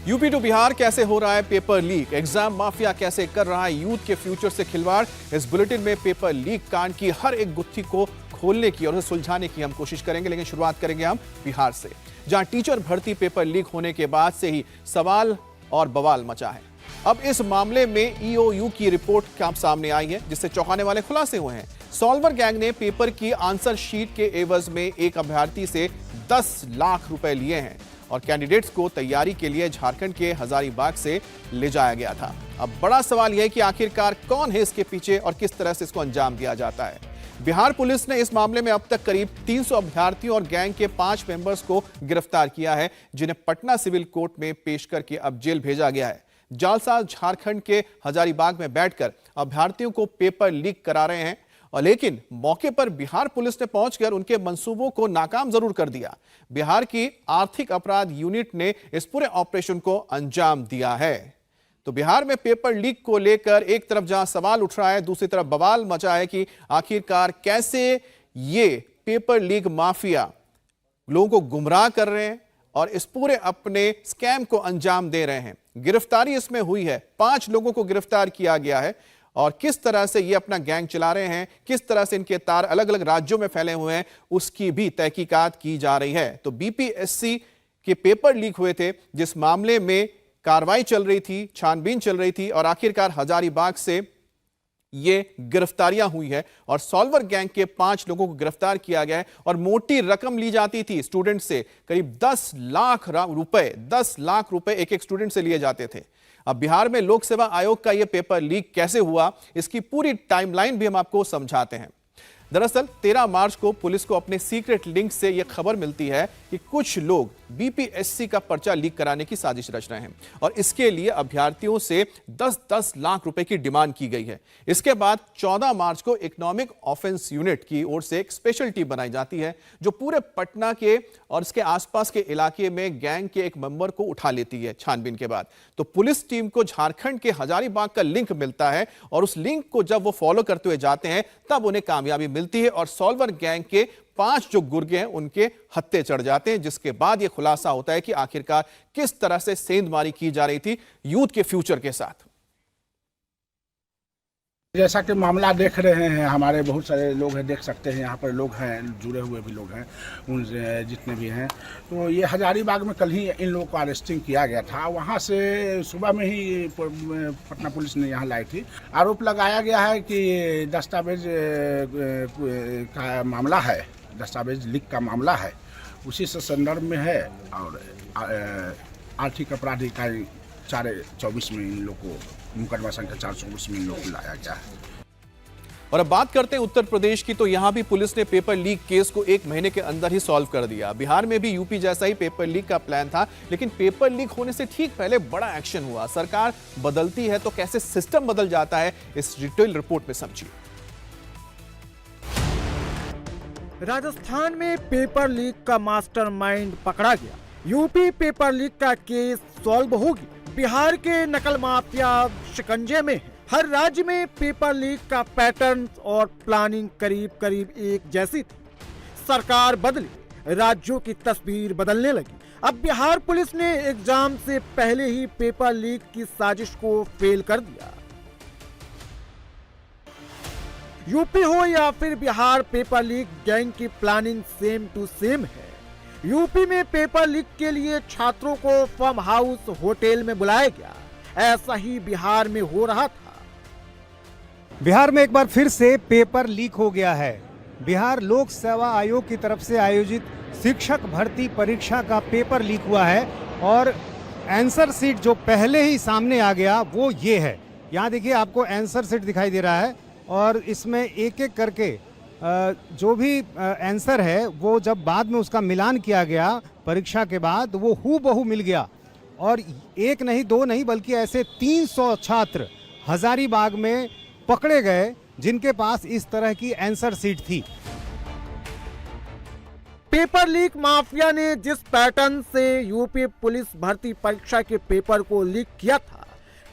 UP to Bihar कैसे हो रहा है पेपर लीक, एग्जाम माफिया कैसे कर रहा है यूथ के फ्यूचर से खिलवाड़। इस बुलेटिन में पेपर लीक कांड की हर एक गुत्थी को खोलने की और उसे सुलझाने की हम कोशिश करेंगे, लेकिन शुरुआत करेंगे हम बिहार से, जहां टीचर भर्ती पेपर लीक होने के बाद से ही सवाल और बवाल मचा है। अब इस मामले में ईओयू की रिपोर्ट काम सामने आई है, जिससे चौंकाने वाले खुलासे हुए हैं। सॉल्वर गैंग ने पेपर की आंसर शीट के एवज में एक अभ्यर्थी से 10 लाख रुपए लिए हैं और कैंडिडेट्स को तैयारी के लिए झारखंड के हजारीबाग से ले जाया गया था। अब बड़ा सवाल यह है कि आखिरकार कौन है इसके पीछे और किस तरह से इसको अंजाम दिया जाता है। बिहार पुलिस ने इस मामले में अब तक करीब 300 अभ्यर्थियों और गैंग के 5 मेंबर्स को गिरफ्तार किया है, जिन्हें पटना सिविल कोर्ट में पेश करके अब जेल भेजा गया है। जालसाज झारखंड के हजारीबाग में बैठकर अभ्यर्थियों को पेपर लीक करा रहे हैं, और लेकिन मौके पर बिहार पुलिस ने पहुंचकर उनके मंसूबों को नाकाम जरूर कर दिया। बिहार की आर्थिक अपराध यूनिट ने इस पूरे ऑपरेशन को अंजाम दिया है। तो बिहार में पेपर लीक को लेकर एक तरफ जहां सवाल उठ रहा है, दूसरी तरफ बवाल मचा है कि आखिरकार कैसे ये पेपर लीक माफिया लोगों को गुमराह कर रहे हैं और इस पूरे अपने स्कैम को अंजाम दे रहे हैं। गिरफ्तारी इसमें हुई है, 5 लोगों को गिरफ्तार किया गया है और किस तरह से ये अपना गैंग चला रहे हैं, किस तरह से इनके तार अलग अलग राज्यों में फैले हुए हैं, उसकी भी तहकीकात की जा रही है। तो बीपीएससी के पेपर लीक हुए थे, जिस मामले में कार्रवाई चल रही थी, छानबीन चल रही थी और आखिरकार हजारीबाग से ये गिरफ्तारियां हुई है और सॉल्वर गैंग के 5 लोगों को गिरफ्तार किया गया है और मोटी रकम ली जाती थी स्टूडेंट से, करीब 10 लाख रुपए एक एक स्टूडेंट से लिए जाते थे। अब बिहार में लोक सेवा आयोग का यह पेपर लीक कैसे हुआ, इसकी पूरी टाइमलाइन भी हम आपको समझाते हैं। दरअसल 13 मार्च को पुलिस को अपने सीक्रेट लिंक से यह खबर मिलती है कि कुछ लोग बीपीएससी का पर्चा लीक कराने की साजिश रच रहे हैं और इसके लिए अभ्यर्थियों से 10-10 लाख रुपए की डिमांड की गई है। इसके बाद 14 मार्च को इकोनॉमिक ऑफेंस यूनिट की ओर से एक स्पेशल टीम बनाई जाती है, जो पूरे पटना के और इसके आसपास के इलाके में गैंग के एक मेंबर को उठा लेती है। छानबीन के बाद तो पुलिस टीम को झारखंड के हजारीबाग का लिंक मिलता है और उस लिंक को जब वो फॉलो करते हुए जाते हैं, तब उन्हें कामयाबी मिलती है और सॉल्वर गैंग के 5 जो गुर्गे हैं उनके हत्थे चढ़ जाते हैं, जिसके बाद यह खुलासा होता है कि आखिरकार किस तरह से सेंधमारी की जा रही थी यूथ के फ्यूचर के साथ। जैसा कि मामला देख रहे हैं, हमारे बहुत सारे लोग हैं, देख सकते हैं यहाँ पर लोग हैं, जुड़े हुए भी लोग हैं, उन जितने भी हैं। तो ये हजारीबाग में कल ही इन लोगों को अरेस्टिंग किया गया था। वहाँ से सुबह में ही पटना पुलिस ने यहाँ लाई थी। आरोप लगाया गया है कि दस्तावेज का मामला है, दस्तावेज लीक का मामला है, उसी से संदर्भ में है और आर्थिक अपराध इकाई 424 में इन लोग को, मुकदमा संख्या 424 में इन लोग को लाया गया है। और अब बात करते हैं उत्तर प्रदेश की, तो यहां भी पुलिस ने पेपर लीक केस को 1 महीने के अंदर ही सॉल्व कर दिया। बिहार में भी यूपी जैसा ही पेपर लीक का प्लान था, लेकिन पेपर लीक होने से ठीक पहले बड़ा एक्शन हुआ। सरकार बदलती है तो कैसे सिस्टम बदल जाता है, इस डिटेल रिपोर्ट में समझिए। राजस्थान में पेपर लीक का मास्टरमाइंड पकड़ा गया। यूपी पेपर लीक का केस सॉल्व होगी। बिहार के नकल माफिया शिकंजे में है। हर राज्य में पेपर लीक का पैटर्न और प्लानिंग करीब करीब एक जैसी थी। सरकार बदली, राज्यों की तस्वीर बदलने लगी। अब बिहार पुलिस ने एग्जाम से पहले ही पेपर लीक की साजिश को फेल कर दिया। यूपी हो या फिर बिहार, पेपर लीक गैंग की प्लानिंग सेम टू सेम है। यूपी में पेपर लीक के लिए छात्रों को फार्म हाउस होटल में बुलाया गया। ऐसा ही बिहार में हो रहा था। बिहार में एक बार फिर से पेपर लीक हो गया है। बिहार लोक सेवा आयोग की तरफ से आयोजित शिक्षक भर्ती परीक्षा का पेपर लीक हुआ है और आंसर शीट जो पहले ही सामने आ गया वो ये है। यहाँ देखिए, आपको आंसर शीट दिखाई दे रहा है और इसमें एक एक करके जो भी आंसर है वो जब बाद में उसका मिलान किया गया परीक्षा के बाद, वो हूबहू मिल गया। और एक नहीं, 2 नहीं, बल्कि ऐसे 300 छात्र हजारीबाग में पकड़े गए जिनके पास इस तरह की आंसर शीट थी। पेपर लीक माफिया ने जिस पैटर्न से यूपी पुलिस भर्ती परीक्षा के पेपर को लीक किया था,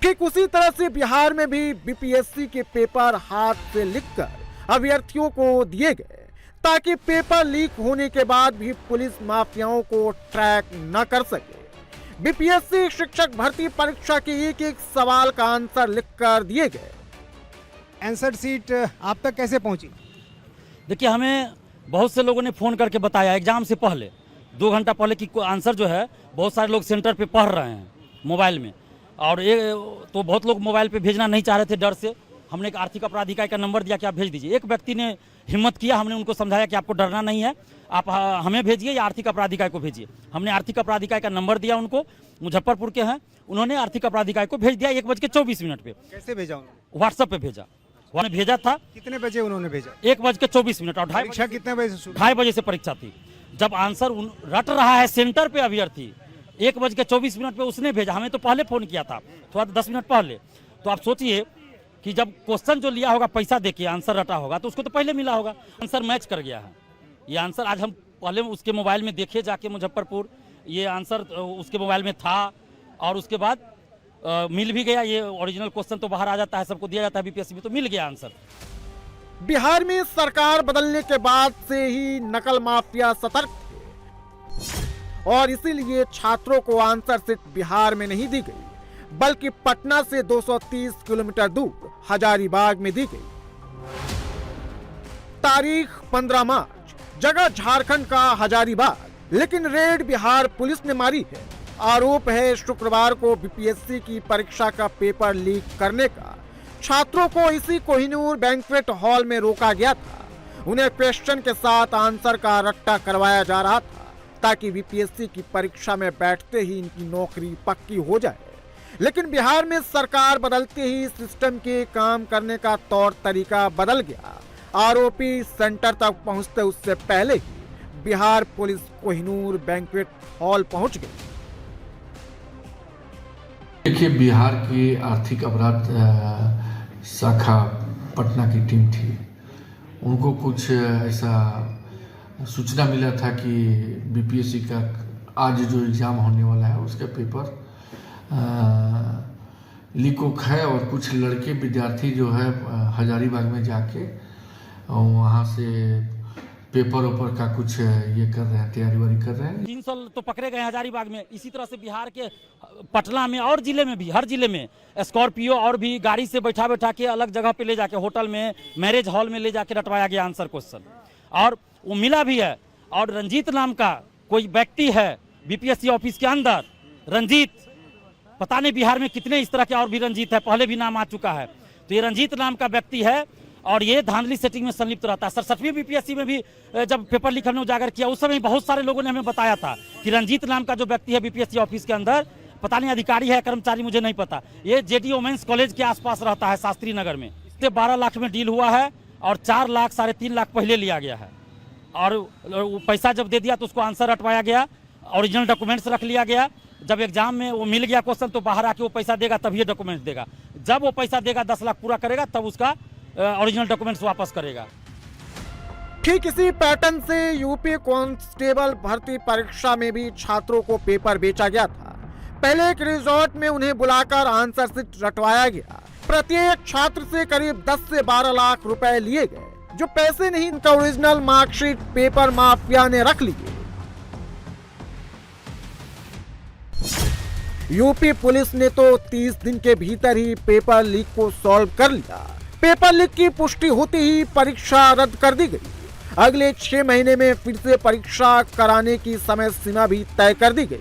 ठीक उसी तरह से बिहार में भी बीपीएससी के पेपर हाथ से लिखकर अभ्यर्थियों को दिए गए, ताकि पेपर लीक होने के बाद भी पुलिस माफियाओं को ट्रैक न कर सके। बीपीएससी शिक्षक भर्ती परीक्षा के एक एक सवाल का आंसर लिखकर दिए गए। आंसर सीट आप तक कैसे पहुंची? देखिए, हमें बहुत से लोगों ने फ़ोन करके बताया एग्ज़ाम से पहले 2 घंटा पहले कि आंसर जो है बहुत सारे लोग सेंटर पे पढ़ रहे हैं मोबाइल में, और ये तो बहुत लोग मोबाइल पे भेजना नहीं चाह रहे थे डर से। हमने एक आर्थिक अपराध इकाई का नंबर दिया कि आप भेज दीजिए। एक व्यक्ति ने हिम्मत किया, हमने उनको समझाया कि आपको डरना नहीं है, आप हमें भेजिए या आर्थिक अपराध इकाई को भेजिए। हमने आर्थिक अपराध इकाई का नंबर दिया उनको, मुजफ्फरपुर के हैं, उन्होंने आर्थिक अपराध इकाई को भेज दिया 1:24 पे। कैसे भेजा उन्होंने? व्हाट्सएप पे भेजा, उन्होंने भेजा था। कितने बजे उन्होंने भेजा? 1:24 और परीक्षा कितने बजे से शुरू? 2:30 बजे से परीक्षा थी। जब आंसर रट रहा है सेंटर पे अभ्यर्थी, 1:24 पे उसने भेजा। हमें तो पहले फोन किया था, थोड़ा 10 मिनट पहले। तो आप सोचिए कि जब क्वेश्चन जो लिया होगा पैसा देके आंसर रटा होगा तो उसको तो पहले मिला होगा। आंसर मैच कर गया है। ये आंसर आज हम पहले उसके मोबाइल में देखे जाके मुजफ्फरपुर, ये आंसर उसके मोबाइल में था और उसके बाद मिल भी गया। ये ओरिजिनल क्वेश्चन तो बाहर आ जाता है, सबको दिया जाता है बीपीएससी में, तो मिल गया आंसर। बिहार में सरकार बदलने के बाद से ही नकल माफिया सतर्क थे और इसीलिए छात्रों को आंसर सीट बिहार में नहीं दी गई, बल्कि पटना से 230 किलोमीटर दूर हजारीबाग में दी गई। तारीख 15 मार्च, जगह झारखंड का हजारीबाग, लेकिन रेड बिहार पुलिस ने मारी है। आरोप है शुक्रवार को बीपीएससी की परीक्षा का पेपर लीक करने का। छात्रों को इसी कोहिनूर बैंक्वेट हॉल में रोका गया था। उन्हें क्वेश्चन के साथ आंसर का रट्टा करवाया जा रहा था ताकि बीपीएससी की परीक्षा में बैठते ही इनकी नौकरी पक्की हो जाए। लेकिन बिहार में सरकार बदलते ही सिस्टम के काम करने का तौर तरीका बदल गया। आरोपी सेंटर तक पहुंचते उससे पहले ही Bihar police Kohinoor banquet hall पहुंच गई। देखिए, बिहार की आर्थिक अपराध शाखा पटना की टीम थी। उनको कुछ ऐसा सूचना मिला था कि बीपीएससी का आज जो एग्ज़ाम होने वाला है उसका पेपर लीक है और कुछ लड़के विद्यार्थी जो है हजारीबाग में जाके वहाँ से पेपर ओपर का कुछ ये कर रहे हैं, तैयारी वारी कर रहे हैं। 300 तो पकड़े गए हजारीबाग में। इसी तरह से बिहार के पटना में और जिले में भी, हर जिले में स्कॉर्पियो और भी गाड़ी से बैठा बैठा के अलग जगह पे ले जाके, होटल में, मैरिज हॉल में ले जाके रटवाया गया आंसर क्वेश्चन, और वो मिला भी है। और रंजीत नाम का कोई व्यक्ति है बीपीएससी ऑफिस के अंदर, रंजीत, पता नहीं बिहार में कितने इस तरह के और भी रंजीत है, पहले भी नाम आ चुका है। तो ये रंजीत नाम का व्यक्ति है और ये धांधली सेटिंग में संलिप्त रहता है। 67वीं बीपीएससी में भी जब पेपर लीक हमने उजागर किया, उस समय बहुत सारे लोगों ने हमें बताया था कि रंजीत नाम का जो व्यक्ति है बीपीएससी ऑफिस के अंदर, पता नहीं अधिकारी है कर्मचारी, मुझे नहीं पता, ये जेडी वुमेन्स कॉलेज के आसपास रहता है, शास्त्री नगर में। इससे 12 लाख में डील हुआ है और 4 लाख 3.5 लाख पहले लिया गया है। और पैसा जब दे दिया तो उसको आंसर रटवाया गया, ओरिजिनल डॉक्यूमेंट्स रख लिया गया। जब एग्जाम में वो मिल गया क्वेश्चन तो बाहर आके वो पैसा देगा तब ये डॉक्यूमेंट्स देगा। जब वो पैसा देगा 10 लाख पूरा करेगा तब उसका ओरिजिनल डॉक्यूमेंट्स वापस करेगा। ठीक इसी पैटर्न से यूपी कांस्टेबल भर्ती परीक्षा में भी छात्रों को पेपर बेचा गया था। पहले एक रिजॉर्ट में उन्हें बुलाकर आंसर शीट रटवाया गया। प्रत्येक छात्र से करीब 10 से 12 लाख रुपए लिए गए। जो पैसे नहीं, इनका ओरिजिनल मार्कशीट पेपर माफिया ने रख लिए। यूपी पुलिस ने तो 30 दिन के भीतर ही पेपर लीक को सॉल्व कर लिया। पेपर लीक की पुष्टि होते ही परीक्षा रद्द कर दी गई। अगले 6 महीने में फिर से परीक्षा कराने की समय सीमा भी तय कर दी गई।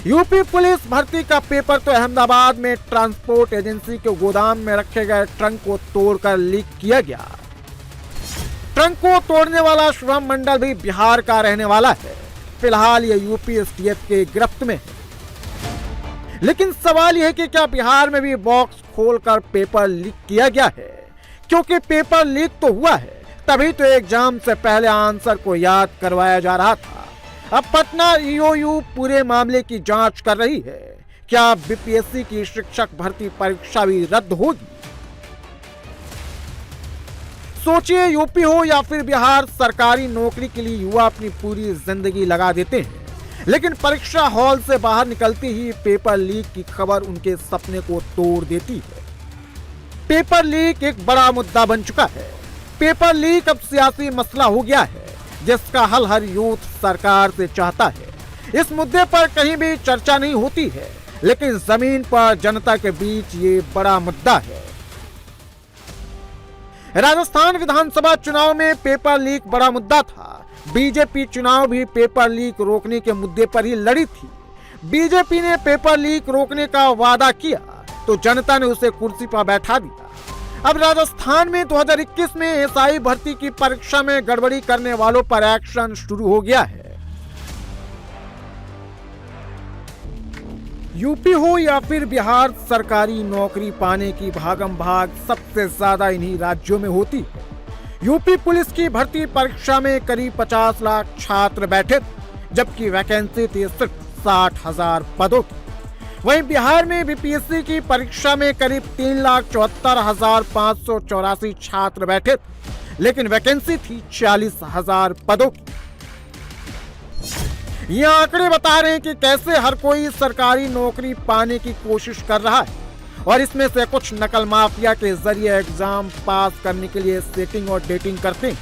यूपी पुलिस भर्ती का पेपर तो अहमदाबाद में ट्रांसपोर्ट एजेंसी के गोदाम में रखे गए ट्रंक को तोड़कर लीक किया गया। ट्रंक को तोड़ने वाला शुभम मंडल भी बिहार का रहने वाला है। फिलहाल ये यूपी एसटीएफ के गिरफ्त में है। लेकिन सवाल यह कि क्या बिहार में भी बॉक्स खोलकर पेपर लीक किया गया है? क्योंकि पेपर लीक तो हुआ है, तभी तो एग्जाम से पहले आंसर को याद करवाया जा रहा था। अब पटना ईओयू पूरे मामले की जांच कर रही है। क्या बीपीएससी की शिक्षक भर्ती परीक्षा भी रद्द होगी? सोचिए, यूपी हो या फिर बिहार, सरकारी नौकरी के लिए युवा अपनी पूरी जिंदगी लगा देते हैं, लेकिन परीक्षा हॉल से बाहर निकलते ही पेपर लीक की खबर उनके सपने को तोड़ देती है। पेपर लीक एक बड़ा मुद्दा बन चुका है। पेपर लीक अब सियासी मसला हो गया है, जिसका हल हर यूथ सरकार से चाहता है। इस मुद्दे पर कहीं भी चर्चा नहीं होती है, लेकिन जमीन पर जनता के बीच ये बड़ा मुद्दा है। राजस्थान विधानसभा चुनाव में पेपर लीक बड़ा मुद्दा था। बीजेपी चुनाव भी पेपर लीक रोकने के मुद्दे पर ही लड़ी थी। बीजेपी ने पेपर लीक रोकने का वादा किया तो जनता ने उसे कुर्सी पर बैठा दिया। अब राजस्थान में 2021 में एसआई भर्ती की परीक्षा में गड़बड़ी करने वालों पर एक्शन शुरू हो गया है। यूपी हो या फिर बिहार, सरकारी नौकरी पाने की भागम भाग सबसे ज्यादा इन्हीं राज्यों में होती है। यूपी पुलिस की भर्ती परीक्षा में करीब 50 लाख छात्र बैठे थे, जबकि वैकेंसी थी सिर्फ 60,000 पदों की। वहीं बिहार में बीपीएससी की परीक्षा में करीब 3,74,584 छात्र बैठे थे, लेकिन वैकेंसी थी 40,000 पदों की। ये आंकड़े बता रहे हैं कि कैसे हर कोई सरकारी नौकरी पाने की कोशिश कर रहा है और इसमें से कुछ नकल माफिया के जरिए एग्जाम पास करने के लिए सेटिंग और डेटिंग करते हैं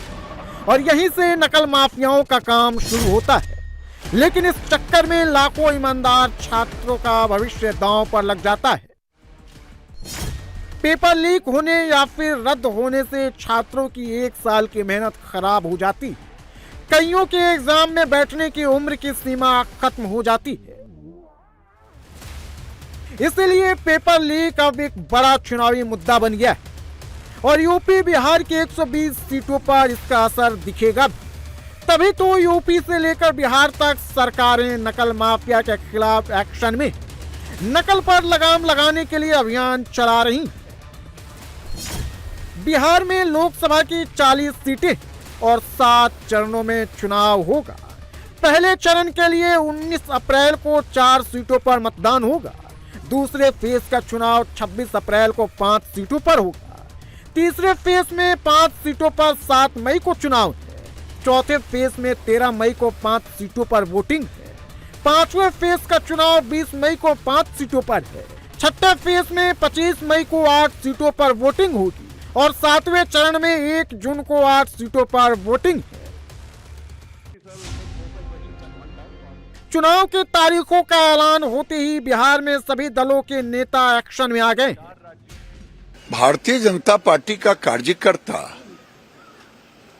और यहीं से नकल माफियाओं का काम शुरू होता है। लेकिन इस चक्कर में लाखों ईमानदार छात्रों का भविष्य दांव पर लग जाता है। पेपर लीक होने या फिर रद्द होने से छात्रों की 1 साल की मेहनत खराब हो जाती है। कईयों के एग्जाम में बैठने की उम्र की सीमा खत्म हो जाती है। इसलिए पेपर लीक अब एक बड़ा चुनावी मुद्दा बन गया है और यूपी बिहार की 120 सीटों पर इसका असर दिखेगा। तभी तो यूपी से लेकर बिहार तक सरकारें नकल माफिया के खिलाफ एक्शन में नकल पर लगाम लगाने के लिए अभियान चला रही। बिहार में लोकसभा की 40 सीटें और 7 चरणों में चुनाव होगा। पहले चरण के लिए 19 अप्रैल को 4 सीटों पर मतदान होगा। दूसरे फेज का चुनाव 26 अप्रैल को 5 सीटों पर होगा। तीसरे फेज में 5 सीटों पर 7 मई को चुनाव है। चौथे फेज में 13 मई को 5 सीटों पर वोटिंग है। पांचवें फेज का चुनाव 20 मई को 5 सीटों पर है। छठे फेज में 25 मई को 8 सीटों पर वोटिंग होगी और 7वें चरण में 1 जून को 8 सीटों पर वोटिंग है। चुनाव की तारीखों का ऐलान होते ही बिहार में सभी दलों के नेता एक्शन में आ गए। भारतीय जनता पार्टी का कार्यकर्ता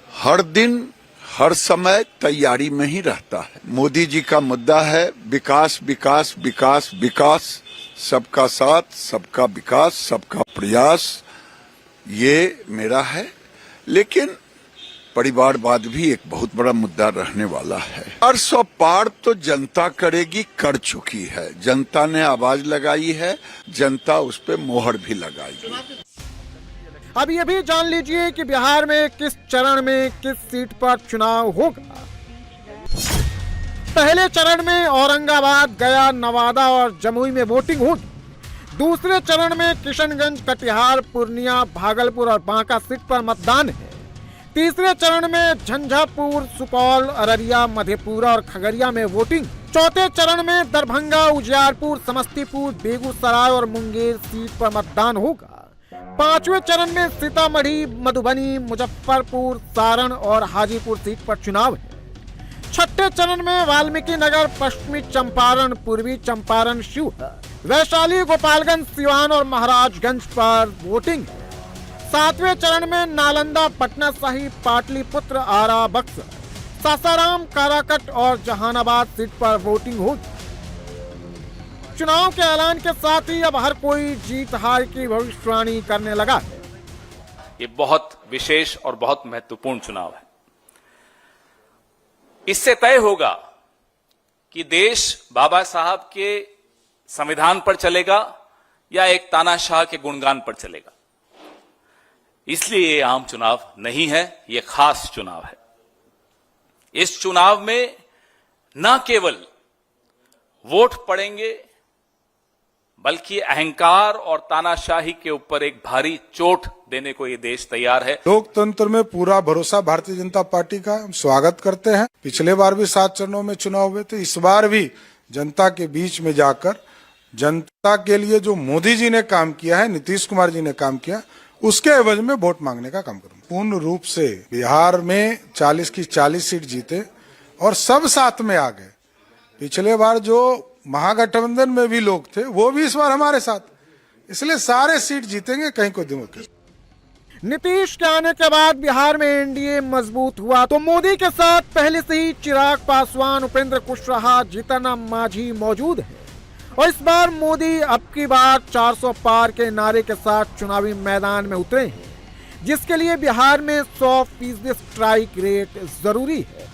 हर दिन हर समय तैयारी में ही रहता है। मोदी जी का मुद्दा है विकास विकास विकास विकास, सबका साथ, सबका विकास, सबका प्रयास, ये मेरा है। लेकिन परिवारवाद भी एक बहुत बड़ा मुद्दा रहने वाला है। 400 पार तो जनता करेगी, कर चुकी है। जनता ने आवाज लगाई है, जनता उस पे मोहर भी लगाई। अब ये भी जान लीजिए कि बिहार में किस चरण में किस सीट पर चुनाव होगा। पहले चरण में औरंगाबाद, गया, नवादा और जमुई में वोटिंग होगी। दूसरे चरण में किशनगंज, कटिहार, पूर्णिया, भागलपुर और बांका सीट पर मतदान है। तीसरे चरण में झंझारपुर, सुपौल, अररिया, मधेपुरा और खगड़िया में वोटिंग। चौथे चरण में दरभंगा, उजियारपुर, समस्तीपुर, बेगूसराय और मुंगेर सीट पर मतदान होगा। पांचवें चरण में सीतामढ़ी, मधुबनी, मुजफ्फरपुर, सारण और हाजीपुर सीट पर चुनाव है। छठे चरण में वाल्मीकि नगर, पश्चिमी चंपारण, पूर्वी चंपारण, शिवहर, वैशाली, गोपालगंज, सिवान और महाराजगंज पर वोटिंग है। सातवें चरण में नालंदा, पटना साहिब, पाटलिपुत्र, आरा, बक्सर, सासाराम, काराकट और जहानाबाद सीट पर वोटिंग होगी। चुनाव के ऐलान के साथ ही अब हर कोई जीत हार की भविष्यवाणी करने लगा है। ये बहुत विशेष और बहुत महत्वपूर्ण चुनाव है। इससे तय होगा कि देश बाबा साहब के संविधान पर चलेगा या एक तानाशाह के गुणगान पर चलेगा। इसलिए ये आम चुनाव नहीं है, ये खास चुनाव है। इस चुनाव में न केवल वोट पड़ेंगे बल्कि अहंकार और तानाशाही के ऊपर एक भारी चोट देने को ये देश तैयार है। लोकतंत्र में पूरा भरोसा भारतीय जनता पार्टी का, हम स्वागत करते हैं। पिछले बार भी 7 चरणों में चुनाव हुए थे, इस बार भी जनता के बीच में जाकर जनता के लिए जो मोदी जी ने काम किया है, नीतीश कुमार जी ने काम किया, उसके एवज में वोट मांगने का काम करूंगा। पूर्ण रूप से बिहार में 40 की 40 सीट जीते और सब साथ में आ गए। पिछले बार जो महागठबंधन में भी लोग थे वो भी इस बार हमारे साथ, इसलिए सारे सीट जीतेंगे, कहीं कोई दिक्कत। नीतीश के आने के बाद बिहार में एनडीए मजबूत हुआ तो मोदी के साथ पहले से ही चिराग पासवान, उपेंद्र कुशवाहा, जीतन राम मांझी मौजूद है और इस बार मोदी अब की बार 400 पार के नारे के साथ चुनावी मैदान में उतरे हैं, जिसके लिए बिहार में 100% स्ट्राइक रेट जरूरी है।